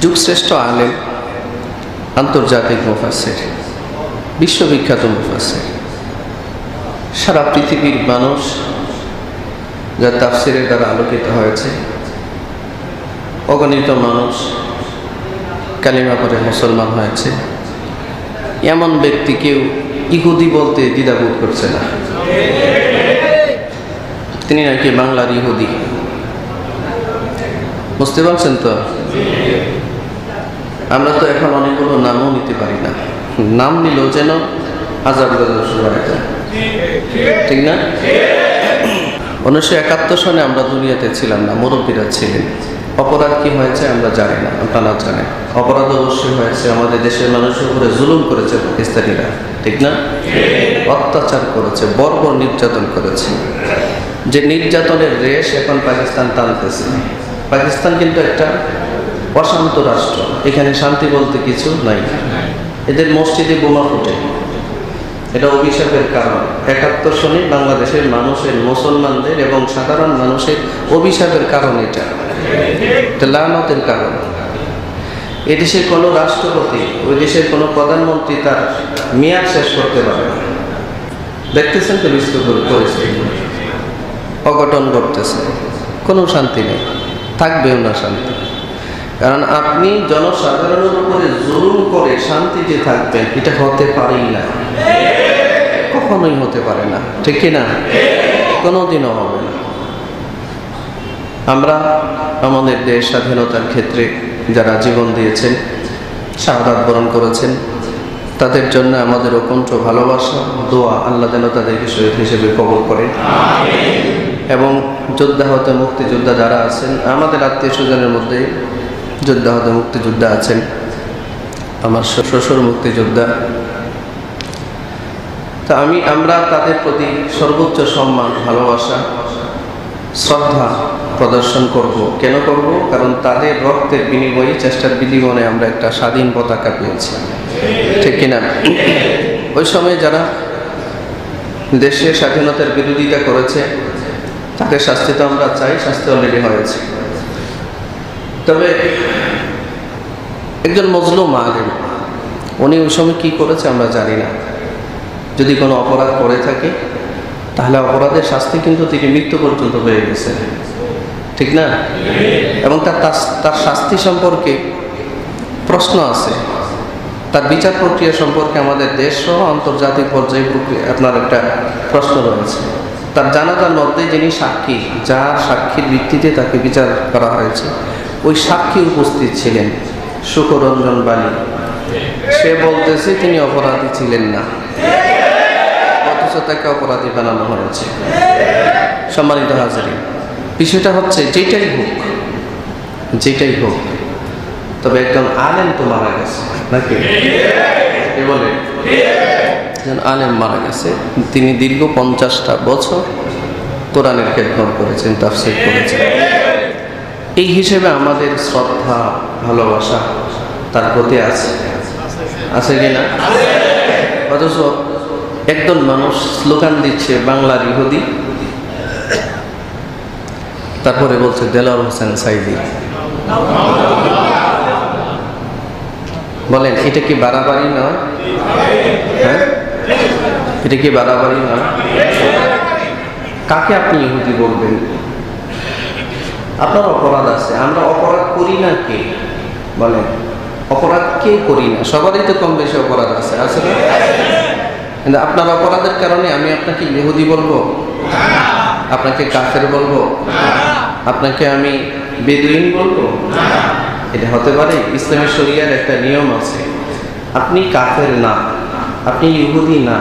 যুগশ্রেষ্ঠ আলেম, আন্তর্জাতিক মুফাসসির, বিশ্ববিখ্যাত মুফাসসির। সারা পৃথিবীর মানুষ যার তাফসিরের দ্বারা আলোকিত হয়েছে, অগণিত মানুষ কালিমা পড়ে মুসলমান হয়েছে। এমন ব্যক্তি কেউ ইহুদি বলতে দ্বিধাবোধ করছে না। তিনি নাকি বাংলার ইহুদি। বুঝতে পারছেন তো? আমরা তো এখন অনেকগুলো নামও নিতে পারি না, নাম নিলেও যেন আযাব গজব শুরু হয়ে যায়, ঠিক না? 1971 সনে আমরা দুনিয়াতে ছিলাম না, মুরব্বীরা ছিলেন। অপরাধ কি হয়েছে আমরা জানি না, আপনারা জানেন। অপরাধ অবশ্যই হয়েছে, আমাদের দেশের মানুষের উপরে জুলুম করেছে পাকিস্তানিরা, ঠিক না? অত্যাচার করেছে, বর্বর নির্যাতন করেছে। যে নির্যাতনের রেশ এখন পাকিস্তান টানতেছে। পাকিস্তান কিন্তু একটা অশান্ত রাষ্ট্র, এখানে শান্তি বলতে কিছু নাই। এদের মসজিদে বোমা ফুটে, এটা অভিশাপের কারণ। 71 সনে বাংলাদেশের মানুষের, মুসলমানদের এবং সাধারণ মানুষের অভিশাপের কারণ এটা লানতের কারণ। এদেশের কোনো রাষ্ট্রপতি, ওই দেশের কোনো প্রধানমন্ত্রী তার মেয়াদ শেষ করতে পারে না। দেখতেছেন তো পরিস্থিতি, অঘটন ঘটতেছে, কোনো শান্তি নেই, থাকবেও না শান্তি। কারণ আপনি জনসাধারণের উপরে জুলুম করে শান্তিতে থাকবেন, এটা হতে পারেই না, কখনোই হতে পারে না, ঠিক কিনা? কোনোদিনও হবে না। আমরা আমাদের দেশ স্বাধীনতার ক্ষেত্রে যারা জীবন দিয়েছেন, শাহাদাত বরণ করেছেন, তাদের জন্য আমাদের অকুণ্ঠ ভালোবাসা, দোয়া, আল্লাহ যেন তাদেরকে শহীদ হিসেবে কবুল করেন। এবং যোদ্ধাহত মুক্তিযোদ্ধা যারা আছেন, আমাদের আত্মীয় স্বজনের মধ্যে যোদ্ধাহত মুক্তিযোদ্ধা আছেন। আমার শ্বশুর মুক্তিযোদ্ধা, তা আমরা তাদের প্রতি সর্বোচ্চ সম্মান, ভালোবাসা, শ্রদ্ধা প্রদর্শন করব। কেন করব? কারণ তাদের রক্তের বিনিময়ে, চেষ্টার বিনিময়ে আমরা একটা স্বাধীন পতাকা পেয়েছি, ঠিক কিনা? ওই সময় যারা দেশের স্বাধীনতার বিরোধিতা করেছে তাদের শাস্তি তো আমরা চাই, শাস্তি অলরেডি হয়েছে। তবে একজন মজলুম আলেম, উনি ওই সময় কী করেছে আমরা জানি না। যদি কোনো অপরাধ করে থাকে তাহলে অপরাধের শাস্তি কিন্তু তিনি মৃত্যু পর্যন্ত হয়ে গেছেন, ঠিক না? এবং তার শাস্তি সম্পর্কে প্রশ্ন আছে, তার বিচার প্রক্রিয়া সম্পর্কে আমাদের দেশ সহ আন্তর্জাতিক পর্যায়ে আপনার একটা প্রশ্ন রয়েছে। তার জানাজার মধ্যে যিনি সাক্ষী, যার সাক্ষীর ভিত্তিতে তাকে বিচার করা হয়েছে, ওই সাক্ষী উপস্থিত ছিলেন সুখরঞ্জন বালি। সে বলতেছে তিনি অপরাধী ছিলেন না, অথচ তাকে অপরাধী বানানো হয়েছে। সম্মানিত হাজিরিন, বিষয়টা হচ্ছে যেটাই হোক, তবে একজন আলেম তো মারা গেছে নাকি? বলে একজন আলেম মারা গেছে, তিনি দীর্ঘ 50টা বছর কোরআনের খেদমত করেছেন, তাফসীর করেছেন। এই হিসেবে আমাদের শ্রদ্ধা, ভালোবাসা তার প্রতি আছে কিনা? অথচ একজন মানুষ স্লোগান দিচ্ছে বাংলার ইহুদি, তারপরে বলছে দেলোয়ার হোসেন সাঈদী। বলেন এটা কি বাড়াবাড়ি নয়? হ্যাঁ, এটা কি বাড়াবাড়ি নয়? কাকে আপনি ইহুদি বলবেন? আপনার অপরাধ আছে, আমরা অপরাধ করি না কে? বলেন, অপরাধ কে করি না? সবারই তো কম বেশি অপরাধ আছে না? কিন্তু আপনার অপরাধের কারণে আমি আপনাকে ইহুদি বলবো, আপনাকে কাফের বলবো, আপনাকে আমি বেদুইন বলবো? এটা হতে পারে? ইসলামী শরিয়ার একটা নিয়ম আছে, আপনি কাফের না, আপনি ইহুদি না,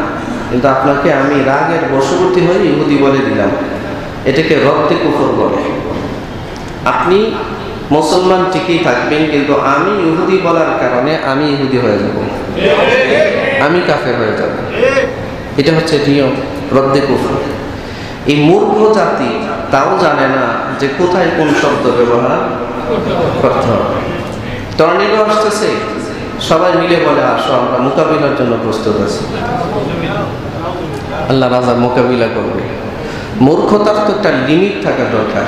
কিন্তু আপনাকে আমি রাগের বশবর্তী হয়ে ইহুদি বলে দিলাম, এটাকে রদ্দে কুফর বলে। আপনি মুসলমান ঠিকই থাকবেন, কিন্তু আমি ইহুদি বলার কারণে আমি ইহুদি হয়ে যাব, আমি কাফের হয়ে যাব। এটা হচ্ছে নিয়ম, রদ্দে কুফর। এই মূর্খ জাতি তাও জানে না যে কোথায় কোন শব্দ ব্যবহার করতে হবে। টর্নেডো আসতেছে, সবাই মিলে বলে আসো আমরা মোকাবিলার জন্য প্রস্তুত আছি, আল্লাহ রাজা মোকাবিলা করবে। মূর্খতার তো একটা লিমিট থাকা দরকার।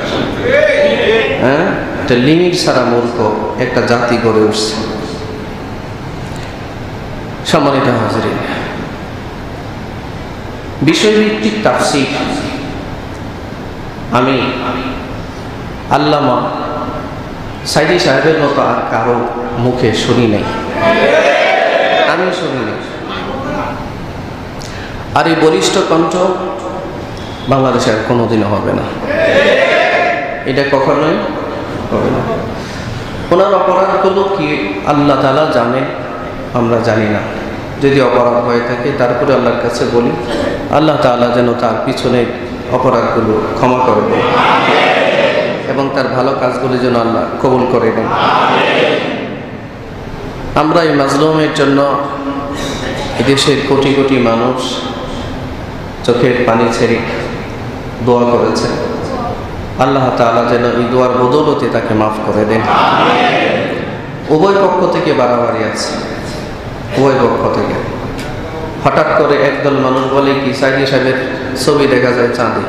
হ্যাঁ, একটা লিমিট ছাড়া মূর্খ একটা জাতি গড়ে উঠছে। সম্মানিত হাজরিন, বিষয়ভিত্তিক তাফসীর আমি আল্লামা সাইদি সাহেবের মতো আর কারো মুখে শুনি নাই, আমি শুনি নাই। আর এই বলিষ্ঠ কণ্ঠ বাংলাদেশে আর কোনোদিনও হবে না, এটা কখনোই হবে না। ওনার অপরাধগুলো কি আল্লাহ তাআলা জানেন, আমরা জানি না। যদি অপরাধ হয়ে থাকে তারপরে আল্লাহর কাছে বলি, আল্লাহ তাআলা যেন তার পিছনে অপরাধগুলো ক্ষমা করে দেন এবং তার ভালো কাজগুলি যেন আল্লাহ কবুল করে নেন। আমরা এই মাজলুমের জন্য এদেশের কোটি কোটি মানুষ চোখের পানি ছেড়ে দোয়া করেছে। আল্লাহ তাআলা যেন এই দোয়ার বদৌলতে তাকে মাফ করে দেন। উভয় পক্ষ থেকে বাড়াবাড়ি আছে, উভয় পক্ষ থেকে। হঠাৎ করে একদল মানুষ বলে কি সাইদি সাহেবের ছবি দেখা যায় চাঁদে,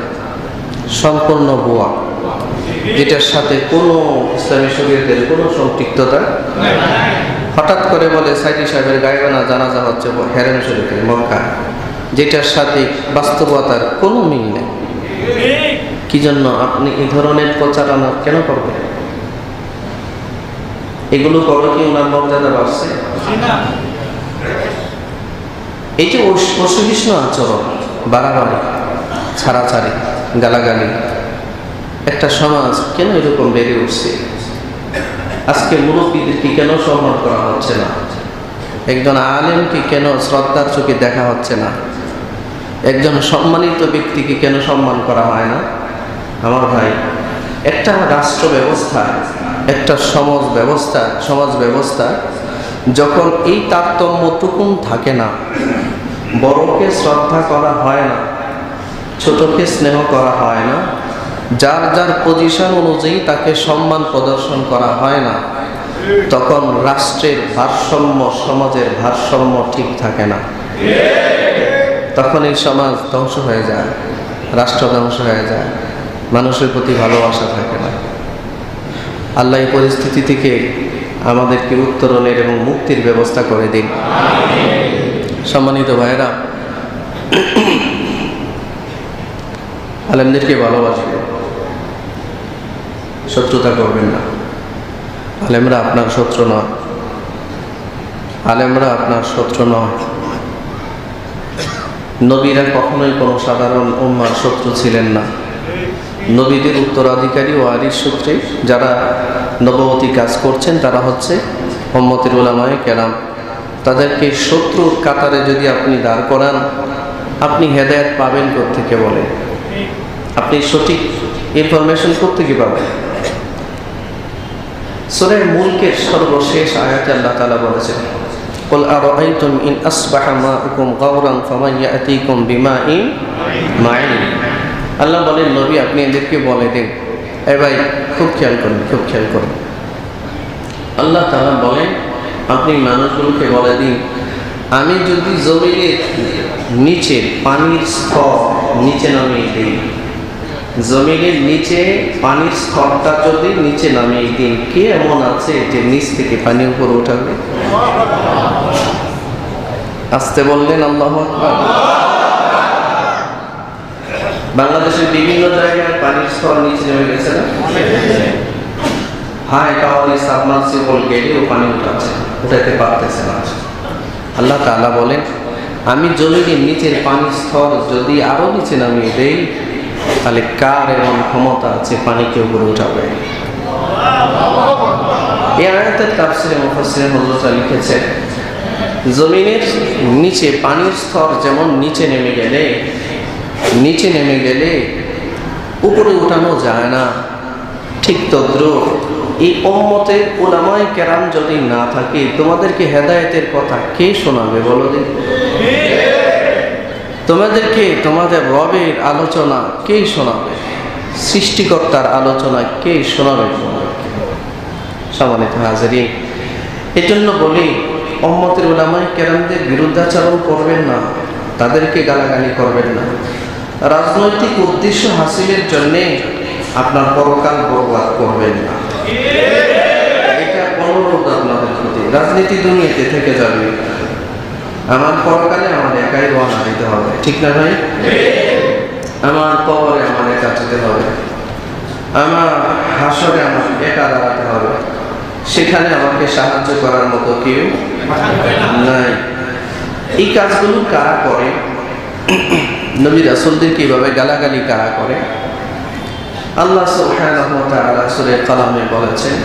সম্পূর্ণ ভুয়া, যেটার সাথে কোনো ইসলামী শরীয়তের কোনো সম্পৃক্ততা। হঠাৎ করে বলে সাইদি সাহেবের গায়বানা জানাজা হচ্ছে হেরেম শরীফে মক্কা, যেটার সাথে বাস্তবতার কোনো মিল নেই। কি জন্য আপনি এই ধরনের প্রচারণা কেন করবেন? এগুলো করে কি ওনার মর্যাদা বাড়ছে? এই যে অসহিষ্ণু আচরণ, বাড়াবাড়ি, ছাড়াছাড়ি, গালাগালি, একটা সমাজ কেন এরকম বেড়ে উঠছে? আজকে মুরব্বীদেরকে কেন সম্মান করা হচ্ছে না? একজন আলেমকে কেন শ্রদ্ধার চোখে দেখা হচ্ছে না? একজন সম্মানিত ব্যক্তিকে কেন সম্মান করা হয় না? আমার ভাই, একটা রাষ্ট্র ব্যবস্থা, একটা সমাজ ব্যবস্থা যখন এই তারতম্যটুকুন থাকে না, বড়কে শ্রদ্ধা করা হয় না, ছোটকে স্নেহ করা হয় না, যার যার পজিশন অনুযায়ী তাকে সম্মান প্রদর্শন করা হয় না, তখন রাষ্ট্রের ভারসাম্য, সমাজের ভারসাম্য ঠিক থাকে না। তখন এই সমাজ ধ্বংস হয়ে যায়, রাষ্ট্র ধ্বংস হয়ে যায়, মানুষের প্রতি ভালোবাসা থাকে না। আল্লাহ এই পরিস্থিতি থেকে আমাদেরকে উত্তরণের এবং মুক্তির ব্যবস্থা করে দিন। সম্মানিত ভাইয়েরা, আলেমদেরকে ভালোবাসবেন, শত্রুতা করবেন না। আলেমরা আপনার শত্রু নয়, আলেমরা আপনার শত্রু নয়। নবীরা কখনোই কোনো সাধারণ উম্মার শত্রু ছিলেন না। নবীদের উত্তরাধিকারী ও ওয়ারিস সূত্রে যারা নবুয়তি কাজ করছেন তারা হচ্ছে উম্মতের উলামায়ে কেরাম। তাদেরকে শত্রুর কাতারে যদি আপনি দাঁড় করান, আপনি হেদায়েত পাবেন কোত্থেকে বলেন? আপনি সঠিক ইনফরমেশন কোত্থেকে পাবেন? সূরা মুলকের সর্বশেষ আয়াতে আল্লাহ তাআলা বলেছেন, কুল আরাআইতুম ইন আসবাহা মাউকুম গাওরান ফামান ইয়াতিকুম বিমাইন মাইন। আল্লাহ বলেন, নবী আপনি এদেরকে বলে দিন। ভাই খুব খেয়াল করুন, খুব খেয়াল করুন। আল্লাহ তাআলা বলেন, আপনি মানুষগুলোকে বলে দিন, আমি যদি জমিনের নিচে পানির স্তর নিচে নামিয়ে দিই, জমিনের নিচে পানির স্তরটা যদি নিচে নামিয়ে দিন, কে এমন আছে যে নিচ থেকে পানি উপরে উঠাবে? আসতে বললেন আল্লাহু আকবার। বাংলাদেশের বিভিন্ন জায়গায় পানির স্তর নিচে নেমে গেছে না? হাই পাওয়ার সাবমার্সিবল গেলেও পানি উঠাতে পারতেছে না। আল্লাহ তাআলা বলেন, আমি জমিনের নিচের পানির স্তর যদি আরো নিচে নামিয়ে দেই, তাহলে কার এমন ক্ষমতা আছে পানিকে উপরে উঠাবে? এই আয়াতের তাফসীরে মুফাসসিরিন হযরতরা লিখেছেন, জমিনের নিচে পানির স্তর যেমন নিচে নেমে গেলে উপরে উঠানো যায় না, ঠিক তদ্রুপ এই উম্মতের উলামায়ে কেরাম যদি না থাকে, তোমাদেরকে হেদায়েতের কথা কে শোনাবে বলো দিন? তোমাদেরকে তোমাদের রবের আলোচনা কে শোনাবে? সৃষ্টিকর্তার আলোচনা কে শোনাবে? সম্মানিত হাজিরিন, এজন্য বলি, উম্মতের উলামায়ে কেরামদের বিরুদ্ধাচরণ করবেন না, তাদেরকে গালাগালি করবেন না। রাজনৈতিক উদ্দেশ্য হাসিলের জন্যে আপনার পরকাল বরবাদ করবেন না। এটা অনুরোধ আপনাদের প্রতি। রাজনীতি দুনিয়াতে থেকে যাবে, আমার পরকালে আমার একাই রওনা দিতে হবে, ঠিক না ভাই? আমার কবরে আমার একা যেতে হবে, আমার হাসরে আমার একা দাঁড়াতে হবে, সেখানে আমাকে সাহায্য করার মতো কেউ নাই। এই কাজগুলো কারা করে? নবী রাসূলদের কিভাবে গালাগালি কারা করে? আল্লাহ সুবহানাহু ওয়া তাআলা সূরা কালামে বলেছেন,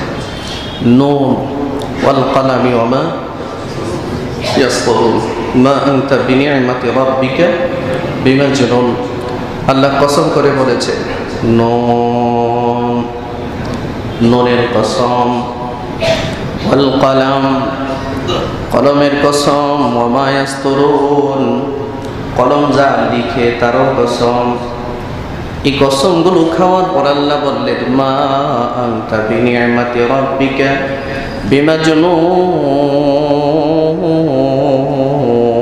নুন ওয়াল কালামি ওয়া মা ইয়াসতুরুন মা আনতা বিনি'মাতি রাব্বিকা বিমাজনুন। আল্লাহ কসম করে বলেছে, নুন, নুনের কসম, ওয়াল কালাম, কলমের কসম, ওয়া মা ইয়াসতুরুন, কলম যা লিখে তারও কসম। এই কসমগুলো খাওয়ার পর আল্লাহ বললেন, মা আনতা বিনি'মাতি রাব্বিকা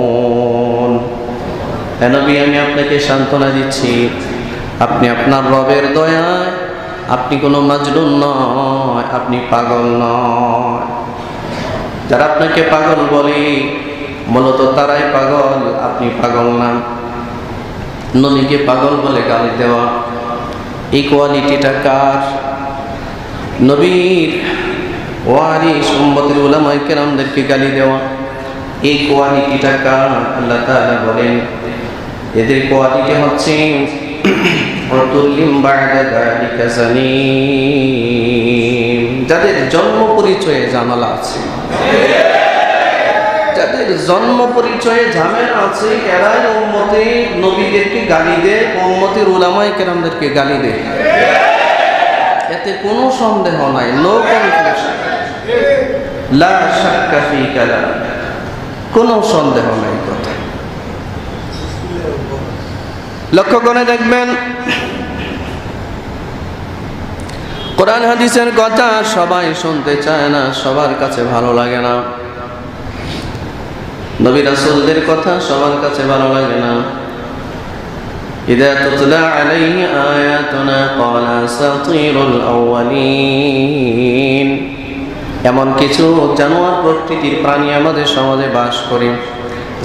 বিমাজনুন। হে নবী, আমি আপনাকে সান্ত্বনা দিচ্ছি, আপনি আপনার রবের দয়ায় আপনি কোনো মাজনুন নয়, আপনি পাগল নয়। যারা আপনাকে পাগল বলে মূলত তারাই পাগল, আপনি পাগল না। নবীকে পাগল বলে গালি দেওয়া, এই কোয়ালিটিটা কার? নবীর ওয়ারিস উম্মতের উলামায়ে কেরামদেরকে গালি দেওয়া, এই কোয়ালিটিটা কার? আল্লাহ তাআলা বলেন, এদের কোয়ালিটি হচ্ছে যাদের জন্ম পরিচয়ে ঝামেলা আছে, যাদের জন্ম পরিচয়ে ঝামেলা আছে, এরাই উম্মতে নবীদেরকে গালি দেয়, উম্মতের উলামায়ে কেরামদেরকে গালি দেয়। এতে কোনো সন্দেহ নাই, নো কনফিউশন, লা শাক্কা ফি কালাম, কোনো সন্দেহ নাই কথা। লক্ষ্য করে দেখবেন, কোরআন হাদিসের কথা সবাই শুনতে চায় না, সবার কাছে ভালো লাগে না। নবী রাসূলদের কথা সবার কাছে ভালো লাগে না। ইযা তুতলা আলাইহি আয়াতুনা ক্বালা আসাতিরুল আউয়ালিন। এমন কিছু জানোয়ার প্রকৃতির প্রাণী আমাদের সমাজে বাস করে,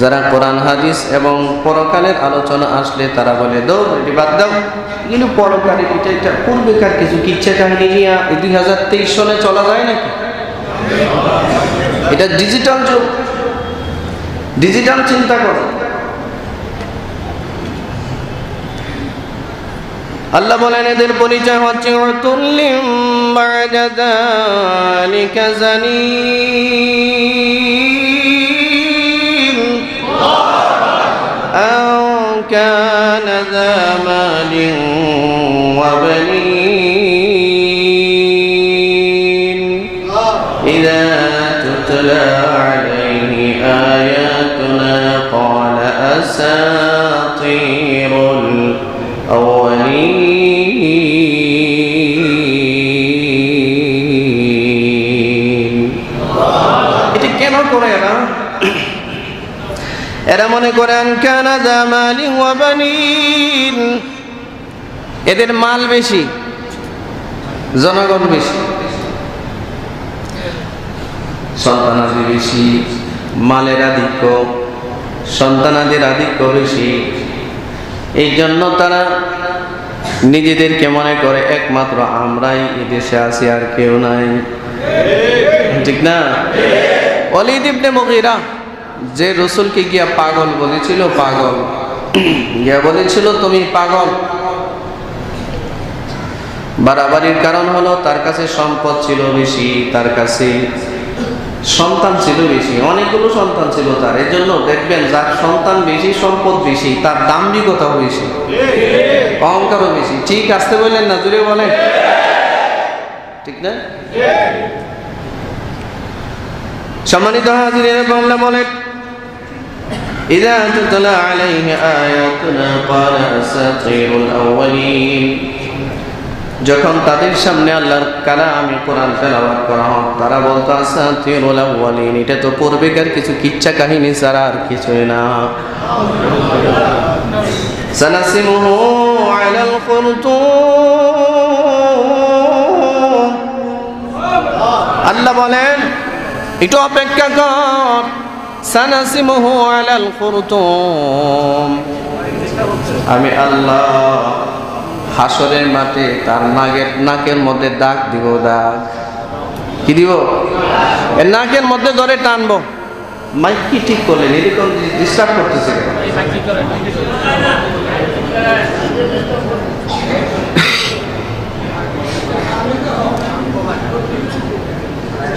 যারা কোরআন হাদিস এবং পরকালের আলোচনা আসলে তারা বলে, দাও এটি বাদ দাও, কিন্তু পরকালে এটা পূর্বেকার কিছু কিচ্ছা কাহিনী নিয়ে 2023 সালে চলা যায় নাকি? এটা ডিজিটাল যুগ, ডিজিটাল চিন্তা করো। আল্লাহ বলেন, এদের পরিচয় হচ্ছে উতুল্লিম বা'দা যালিকা জানিম আও কানা যা মালিন ওয়া বানিন ইযা তুতলা আলাইহি আয়াতুনা ক্বালা আসাতিরুল আউয়ালিন। এটা কেন করে এরা? এরা মনে করেন কানা যা মালিন ওয়া বানিন, এদের মাল বেশি, জনগণ বেশি, সন্তানাদি বেশি, মালের আধিক্য, সন্তানাদের আধিক্য বেশি। এই জন্য তারা নিজেদেরকে মনে করে একমাত্র আমরাই এই দেশে আছি, আর কেউ নাই, ঠিক না? ওয়ালিদ ইবনে মুগীরা যে রাসূলকে গিয়া পাগল বলেছিল, পাগল গিয়া বলেছিল তুমি পাগল, বাড়াবাড়ির কারণ হলো তার কাছে সম্পদ ছিল বেশি, তার কাছে সন্তান ছিল বেশি, অনেকগুলো সন্তান ছিল তার। এই জন্য দেখবেন যার সন্তান বেশি, সম্পদ বেশি, তার দাম্ভিকতাও বেশি, অহংকারও বেশি। ঠিক আসতে বললেন না, জুড়ে বলেন, ঠিক না? সম্মানিত হাজিরিন, আল্লাহ বলেন, ইযা তুতলা আলাইহি আয়াতুনা ক্বালা আসাতিরুল আউয়ালিন। যখন তাদের সামনে আল্লাহর কালামে কোরআন তেলাওয়াত করা হয়, তারা বলতো আসাতিরুল আউয়ালিন, এটা তো পূর্বেকার কিছু কিচ্ছা কাহিনী ছাড়া আর কিছুই না। সানাসিমুহু আলাল খুরতুম, আল্লাহ বলেন একটু অপেক্ষা কর, সানাসিমুহু আলাল খুরতুম, আমি আল্লাহ হাসরের মাঠে তার নাকের মধ্যে দাগ দিব। দাগ কি দিব? এর নাকের মধ্যে ধরে টানবো। মাইক কি ঠিক করলেন? এরকম ডিস্টার্ব করতেছে।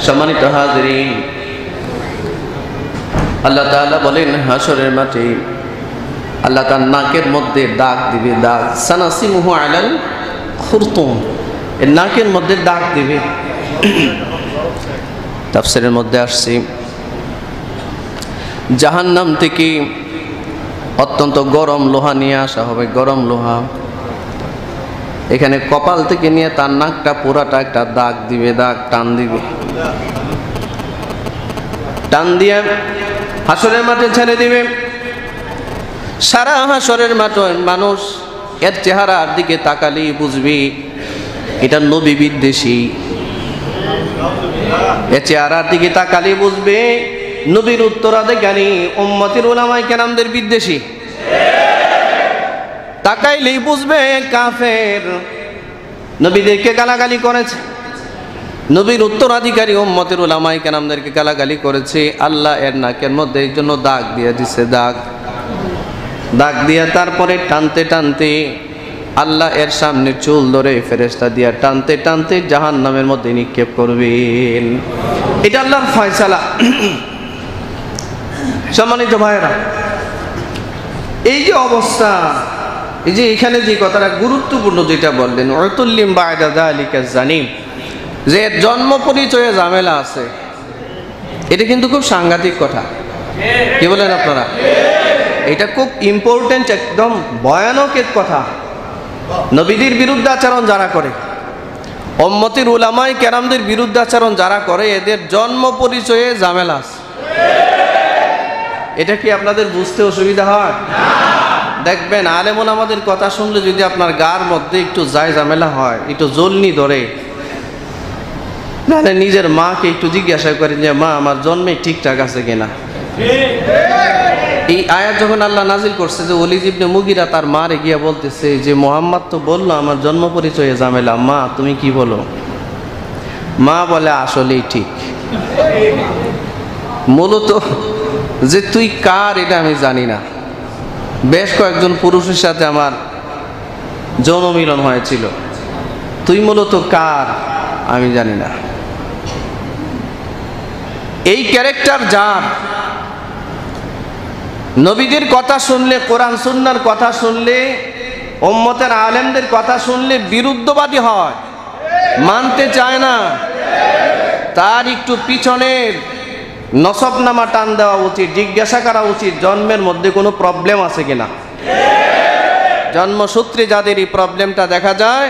সম্মানিত হাজিরিন, আল্লাহ তাআলা বলেন হাসরের মাঠে আল্লাহ তার নাকের মধ্যে দাগ দিবে। দাগ সানাসিমুহু আলাল খুরতুম, এর নাকের মধ্যে দাগ দিবে। তাফসীরের মধ্যে আসছে জাহান্নাম থেকে অত্যন্ত গরম লোহা নিয়ে আসা হবে। গরম লোহা এখানে কপাল থেকে নিয়ে তার নাকটা পুরাটা একটা দাগ দিবে। দাগ টান দিবে। টান দিয়ে হাসরের মাঠে ছেড়ে দিবে। সারা হাসরের মাঠে মানুষ এর চেহারার দিকে তাকালেই বুঝবে এটা নবী বিদ্বেষী। এর চেহারার দিকে তাকালেই বুঝবে নবীর উত্তরাধিকারী উম্মতের উলামায়ে কেরামদের বিদ্বেষী। তাকাইলেই বুঝবে কাফের, নবীদেরকে গালাগালি করেছে, নবীর উত্তরাধিকারী উম্মতের উলামায়ে কেরামদেরকে গালাগালি করেছে। আল্লাহ এর নাকের মধ্যে এই জন্য দাগ দিয়ে দিছে। দাগ দিয়ে তারপরে টানতে টানতে আল্লাহ এর সামনে চুল ধরে ফেরেশতা দিয়া টানতে টানতে জাহান্নামের মধ্যে নিক্ষেপ করবেন। এটা আল্লাহর ফয়সালা। সম্মানিত ভাইরা, এই যে অবস্থা, এই যে এখানে যে কথাটা গুরুত্বপূর্ণ যেটা বললেন, উতুল্লিম বা'দা যালিকা জানিম, যে জন্ম পরিচয়ে ঝামেলা আছে, এটা কিন্তু খুব সাংঘাতিক কথা। কি বলেন আপনারা? এটা খুব ইম্পর্টেন্ট, একদম ভয়ানক এক কথা। নবীদের বিরুদ্ধাচরণ যারা করে, উম্মতের উলামায়ে কেরামদের বিরুদ্ধাচরণ যারা করে, এদের জন্ম পরিচয়ে ঝামেলা আছে। এটা কি আপনাদের বুঝতে অসুবিধা হয়? দেখবেন আলেম ওলামাদের কথা শুনলে যদি আপনার গার মধ্যে একটু ঝামেলা হয়, একটু জ্বলনি ধরে, তাহলে নিজের মাকে একটু জিজ্ঞাসা করেন যে মা আমার জন্মে ঠিকঠাক আছে কিনা। এই আয়াত যখন আল্লাহ নাজিল করছে যে ওলীদ ইবনে মুগিরা তার মারে গিয়া বলতেছে যে মুহাম্মদ তো বললো আমার জন্ম পরিচয়ে ঝামেলা, মা তুমি কি বলো? মা বলে আসলেই ঠিক, মূলত যে তুই কার এটা আমি জানি না। বেশ কয়েকজন পুরুষের সাথে আমার যৌন মিলন হয়েছিল, তুই মূলত কার আমি জানি না। এই ক্যারেক্টার যার, নবীদের কথা শুনলে, কোরআন সুন্নাহর কথা শুনলে, উম্মতের আলেমদের কথা শুনলে বিরুদ্ধবাদী হয়, মানতে চায় না, তার একটু পিছনের নসবনামা টান দেওয়া উচিত, জিজ্ঞাসা করা উচিত জন্মের মধ্যে কোনো প্রবলেম আছে কিনা। জন্মসূত্রে যাদের এই প্রবলেমটা দেখা যায়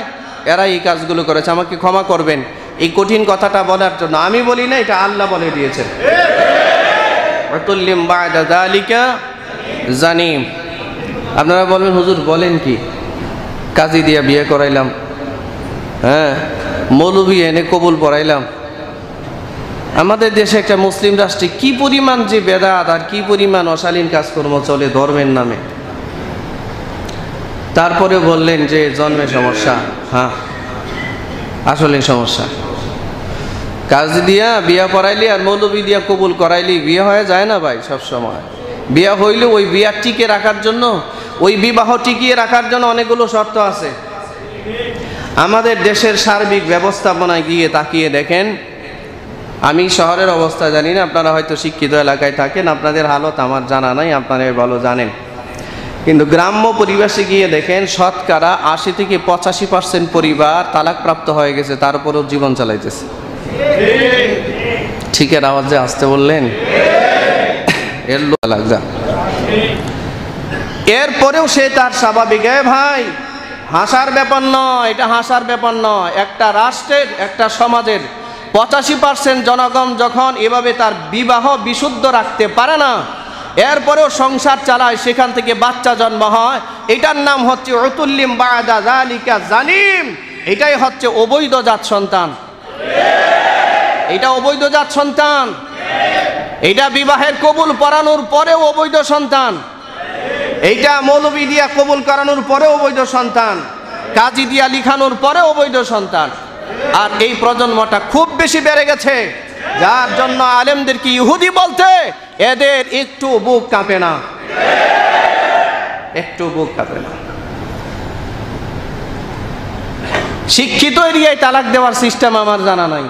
এরা এই কাজগুলো করেছে। আমাকে ক্ষমা করবেন এই কঠিন কথাটা বলার জন্য, আমি বলি না, এটা আল্লাহ বলে দিয়েছেন। উতুল্লিম বা'দা যালিকা জানিম। আপনারা বলবেন হুজুর বলেন কি, কাজী দিয়া বিয়ে করাইলাম, হ্যাঁ মৌলবি এনে কবুল পড়াইলাম। আমাদের দেশে একটা মুসলিম রাষ্ট্রে কি পরিমাণ যে বেদাত আর কি পরিমাণ অশালীন কাজকর্ম চলে ধর্মের নামে, তারপরে বললেন যে জন্মে সমস্যা। হ্যাঁ আসলে সমস্যা। কাজী দিয়া বিয়া পড়াইলি আর মৌলবি দিয়া কবুল করাইলি বিয়ে হয়ে যায় না ভাই। সব সময় বিয়া হইলে ওই বিয়া টিকে রাখার জন্য, ওই বিবাহ টিকিয়ে রাখার জন্য অনেকগুলো শর্ত আছে। আমাদের দেশের সার্বিক ব্যবস্থাপনায় গিয়ে তাকিয়ে দেখেন, আমি শহরের অবস্থা জানি না, আপনারা হয়তো শিক্ষিত এলাকায় থাকেন, আপনাদের হালত আমার জানা নাই, আপনারা ভালো জানেন। কিন্তু গ্রাম্য পরিবেশে গিয়ে দেখেন শতকরা 80 থেকে 85% পরিবার তালাকপ্রাপ্ত হয়ে গেছে, তারপরেও জীবন চালাইতেছে। ঠিকের আওয়াজে আসতে বললেন, এর তালাক যা, এরপরেও সে তার স্বাভাবিক। ভাই হাসার ব্যাপার নয়, এটা হাসার ব্যাপার নয়। একটা রাষ্ট্রের, একটা সমাজের 85% জনগণ যখন এভাবে তার বিবাহ বিশুদ্ধ রাখতে পারে না, এরপরেও সংসার চালায়, সেখান থেকে বাচ্চা জন্ম হয়, এটার নাম হচ্ছে উতুল্লিম বা'দা যালিকা জানিম। এটাই হচ্ছে অবৈধ জাত সন্তান। এটা অবৈধজাত সন্তান। এইটা বিবাহের কবুল পড়ানোর পরেও অবৈধ সন্তান। এইটা মৌলবি দিয়া কবুল করানোর পরেও অবৈধ সন্তান, কাজী দিয়া লিখানোর পরেও অবৈধ সন্তান। আর এই প্রজন্মটা খুব বেশি বেড়ে গেছে, যার জন্য আলেমদেরকে ইহুদি বলতে এদের একটু বুক কাঁপে না, একটু বুক কাঁপে না। শিক্ষিত এরিয়ায় তালাক দেওয়ার সিস্টেম আমার জানা নাই,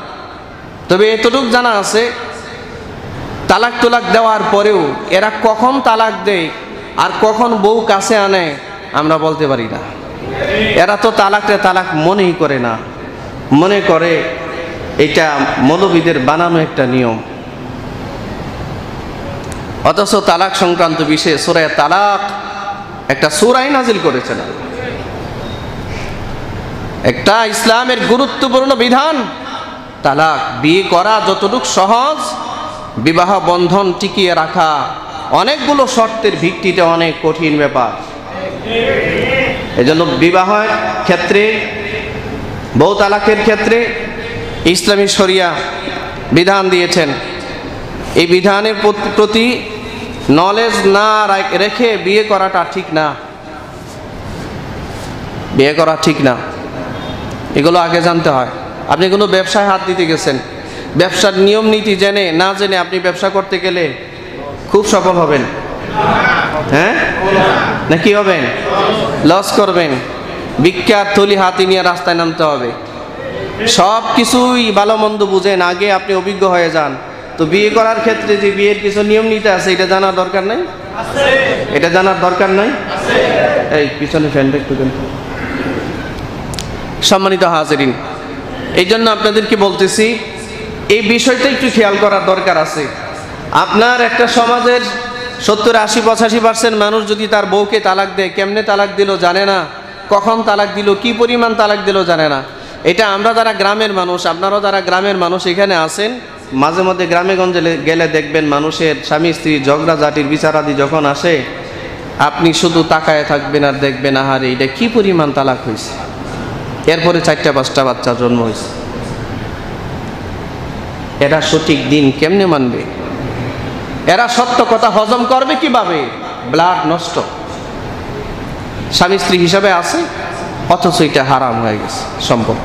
তবে এতটুকু জানা আছে তালাক তোলাক দেওয়ার পরেও এরা কখন তালাক দেয় আর কখন বউ কাছে আনে আমরা বলতে পারি না। এরা তো তালাকরে তালাক মনেই করে না, মনে করে এটা মৌলবীদের বানানো একটা নিয়ম। অথচ তালাক সংক্রান্ত বিষয়ে সূরা তালাক একটা সূরাই নাজিল করেছেন, একটা ইসলামের গুরুত্বপূর্ণ বিধান। তালাক বিয়ে করা যতটুকু সহজ, বিবাহ বন্ধন টিকিয়ে রাখা অনেকগুলো শর্তের ভিত্তিতে অনেক কঠিন ব্যাপার। এজন্য বিবাহের ক্ষেত্রে, বউ তালাকের ক্ষেত্রে ইসলামী শরিয়া বিধান দিয়েছেন। এই বিধানের প্রতি নলেজ না রেখে বিয়ে করাটা ঠিক না, বিয়ে করা ঠিক না। এগুলো আগে জানতে হয়। আপনি কোনো ব্যবসায় হাত দিতে গেছেন, ব্যবসার নিয়ম নীতি জেনে না জেনে আপনি ব্যবসা করতে গেলে খুব সফল হবেন, হ্যাঁ না কি হবেন? লস করবেন। বিখ্যাত থলি হাতি নিয়ে রাস্তায় নামতে হবে। সব কিছুই ভালো মন্দ বুঝেন, আগে আপনি অভিজ্ঞ হয়ে যান। তো বিয়ে করার ক্ষেত্রে যে বিয়ের কিছু নিয়ম নীতি আছে, এটা জানার দরকার নাই? এটা জানার দরকার নাই? এই পিছনে ফ্যানটা একটু দেন। সম্মানিত হাজিরিন, এই জন্য আপনাদেরকে বলতেছি এই বিষয়টা একটু খেয়াল করার দরকার আছে। আপনার একটা সমাজের 70-80-85% মানুষ যদি তার বউকে তালাক দেয়, কেমনে তালাক দিল জানে না, কখন তালাক দিল, কি পরিমাণ তালাক দিল জানে না। এটা আমরা যারা গ্রামের মানুষ, আপনারাও যারা গ্রামের মানুষ এখানে আছেন, মাঝে মধ্যে গ্রামে গঞ্জে গেলে দেখবেন মানুষের স্বামী স্ত্রী ঝগড়া ঝাঁটির বিচারাদি যখন আসে, আপনি শুধু তাকায় থাকবেন আর দেখবেন আহারে এটা কি পরিমাণ তালাক হয়েছে, এরপরে 4-5টা বাচ্চা জন্ম হয়েছে। এরা সঠিক দিন কেমনে মানবে? এরা সত্য কথা হজম করবে কিভাবে? ব্লাড নষ্ট, স্বামী স্ত্রী হিসাবে আছে, অথচ এটা হারাম হয়ে গেছে সম্পর্ক।